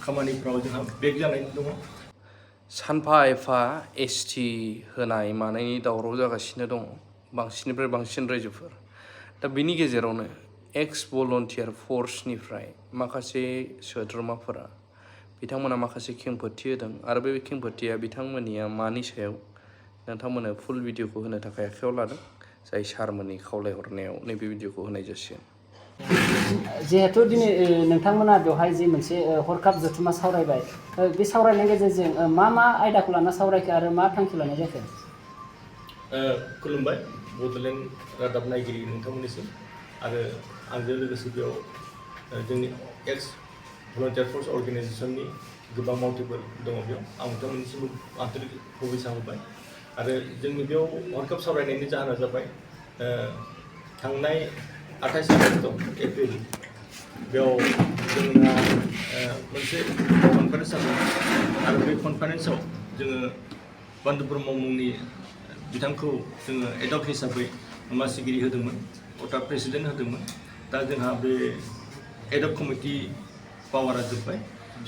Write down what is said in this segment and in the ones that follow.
खामानिफ्राव जोंहा बेक जानानै दङ। सानफा एफा एसटि होनाय मानायनि दावराव जागासिनो दङ बांसिननिफ्राय बांसिन रायजोफोर। दा बिनि गेजेरावनो एक्स भलन्टियार फर्सनिफ्राय माखासे सोद्रोमाफोरा बिथांमोना माखासे खेंफोरथि होदों आरो बे खेंफोरथिया बिथांमोननिया मानि सायाव नोंथांमोननो फुल भिडिअखौ होनो थाखाय आखायाव लादों। जाय सारमोननि खावलायहरनायाव नैबे भिडिअखौ होनाय जासिगोन। जिहेतु दिनै नोंथांमोना बेवहाय जि मोनसे हरखाब जथुमा सावरायबाय, बे सावरायनायनि गेजेरजों मा आयदाखौ लाना सावरायखो आरो मा थांखि लानाय जाखो? खुलुमबाय बड'लेण्ड रादाब नायगिरि नोंथांमोननिसिम आरो आंजों लोगोसे बेयाव जोंनि एक्स भलन्टियार फर्स अर्गेनाइजेसननि गोबां मावथिफोर दङ। बेयाव आं नोंथांमोननिसिम आन्तरिक शुभेच्छा होबाय आरो जोंनि बेयाव हरखाब सावरायनायनि जाहोना जाबाय थांनाय 28 आगस्ट एप्रिल बेयाव जोंना मोनसे कनफारेन्स जादोंमोन आरो बे कनफारेन्सआव जोङो बान्दु ब्रह्म मुंनि बिथांखौ जोङो एडक हिसाबै मासिगिरि होदोंमोन, अर्डार प्रेसिडेन्ट होदोंमोन। दा जोंहा बे एडक कमिटि पावारा जोब्बाय।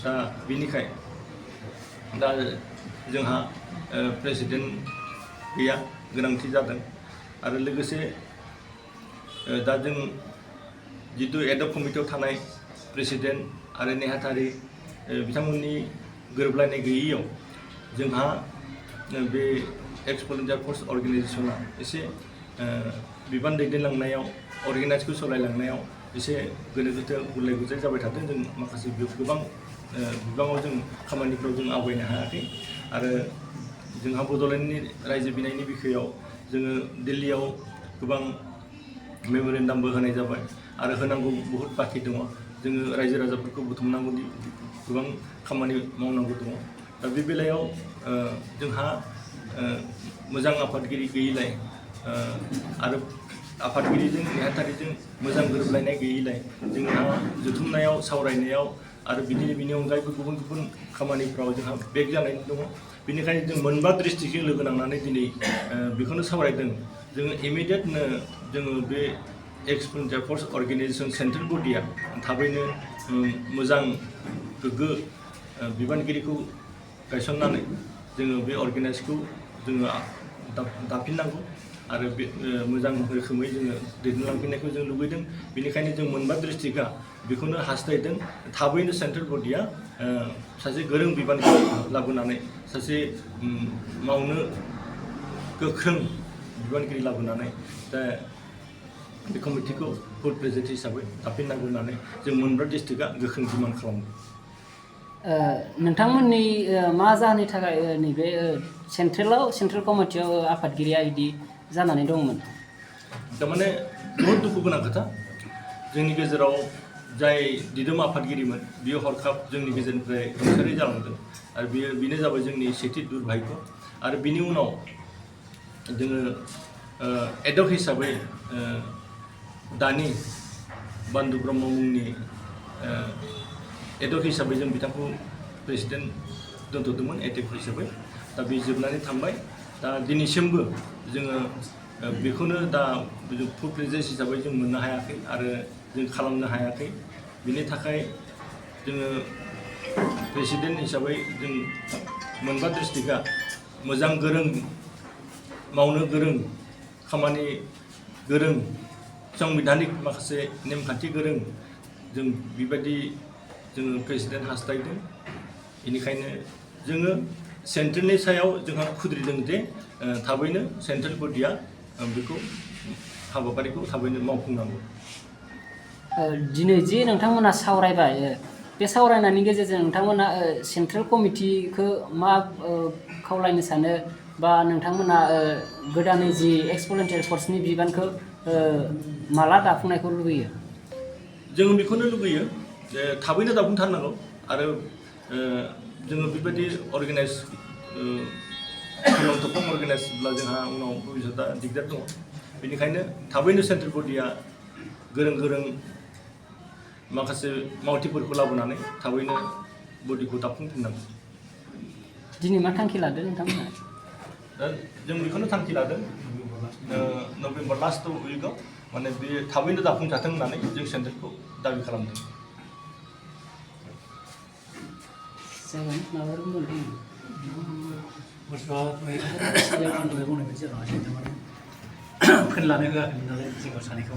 दा बिनिखाय दा जोंहा प्रेसिडेन्ट गैया, गोनांथि जादों आरो लोगोसे दा जों जितु एडक कमिटियाव थानाय प्रेसिडेन्ट आरो नेहाथारि बिथांमोननि गोरोबलायनाय गैयैयाव जोंहा बे एक्स भलन्टियार फर्स अर्गेनाइजेसना एसे बिबान दैदेनलांनायाव, अर्गेनाइजखौ सालायलांनायाव एसे गोनो गोथो गुलाय गुजाय जाबाय थादों। जों माखासे गोबां बिबाङाव जों खामानिफ्राव जों आवगायनो हायाखै आरो जोंहा बड'लेण्डनि रायजो बिनायनि बिखयआव जोङो दिल्लीयाव गोबां मेम'रेन्डामबो होनाय जाबाय आरो होनांगौ बहुद बाखि दङ। जोङो रायजो राजाफोरखौ बुथुमनांगौनि गोबां खामानि मावनांगौ दङ। दा बे बेलायाव जोंहा मोजां आफादगिरि गैयैलाय आरो आफादगिरिजों नेहाथारिजों मोजां गोरोबलायनाय गैयैलाय जोंहा जथुमनायाव, सावरायनायाव आरो बिनि अनगायैबो गुबुन गुबुन खामानिफ्राव जोंहा बेक जानानै दङ। बेनिखायनो जों मोनबा डिस्ट्रिक्टजों लोगो नांनानै दिनै बेखौनो सावरायदों। जोङो इमिडियेटनो जोङो बे एक्स भलन्टियार फर्स अर्गेनाइजेसन सेन्ट्रेल बडिया थाबैनो मोजां गोग्गो बिबानगिरिखौ गायसननानै जोङो बे अर्गेनाइजखौ जोङो दाफिननांगौ आरो बे मोजां रोखोमै जोङो दैदेनलांफिननायखौ जों लुबैदों। बेनिखायनो जों मोनबा डिस्ट्रिक्टआ बेखौनो हास्थायदों थाबैनो सेन्ट्रेल बडिया सासे गोरों बिबानगिरि लाबोनानै सासे मावनो गोख्रों बिबानगिरि लाबोनानै दा बे कमिटिखौ फुल प्रेजेन्ट हिसाबै दाफिननांगौ होननानै जों मोनब्रा डिस्ट्रिक्टआ गोख्रों डिमान्ड खालामदों। नोंथांमोननि मा जाहोननि थाखाय नैबे सेन्ट्रेल कमिटियाव आफादगिरिया बिदि जानानै दंमोन? थारमाने बहुद दुखु गोनां खोथा। जोंनि गेजेराव जाय दिदोम आफादगिरिमोन बियो हरखाब जोंनि गेजेरनिफ्राय रुंसारि जालांदों आरो बेनो जाबाय जोंनि सेथि दुर्भाग्य। आरो बिनि उनाव जोङो एडक हिसाबै दानि बान्दु ब्रह्म मुंनि एडक हिसाबै जों बिथांखौ प्रेसिडेन्ट दोनथ'दोंमोन एटेक हिसाबै। दा बे जोबनानै थांबाय। दा दिनैसिमबो जोङो बेखौनो दा फुल प्रेजेन्ट हिसाबै जों मोननो हायाखै आरो जों खालामनो हायाखै। बिनि थाखाय जोङो प्रेसिडेन्ट हिसाबै जों मोनबा डिस्ट्रिक्टआ मोजां गोरों, मावनो गोरों, खामानि गोरों, संबिधानिक माखासे नेमखान्थि गोरों जों बेबायदि जोङो प्रेसिडेन्ट हास्थायदों। बेनिखायनो जोङो सेन्ट्रेलनि सायाव जोंहा खुद्रिदों जे थाबैनो सेन्ट्रेल बडिया बेखौ हाबाफारिखौ थाबैनो मावफुंनांगौ। दिनै जे नोंथांमोना सावरायबाय, बे सावरायनायनि गेजेरजों नोंथांमोना सेन्ट्रेल कमिटिखौ मा खावलायनो सानो बा नोंथांमोना गोदानै जि एक्स भलन्टियार फर्सनि बिबानखौ माला दाफुंनायखौ लुबैयो? जों बेखौनो लुबैयो जे थाबैनो दाफुंथारनांगौ आरो जोङो बेबायदि अर्गेनाइज थफं अर्गेनाइजब्ला जोंहा उनाव भबिष्यतआ दिगदार दङ। बेनिखायनो थाबैनो सेन्ट्रेल बडिया गोरों माखासे मावथिफोरखौ लाबोनानै थाबैनो बडिखौ दाफुंफिननांगौ। दिनै मा थांखि लादों नोंथांमोना? दा जों बेखौनो थांखि लादों नभेम्बर लास्ट उइकआव माने बे थाबैनो दाफुंजाथों होननानै जों सेन्ट्रेलखौ दाबि खालामदों। जागोन माबाफोर बुंनो दङ बुस्थुआ सिगां आं दहाय बुंनाय बायदि जाबाय थारमाने फोरलानो होआखैमोन नालाय जोंखौ सानैखौ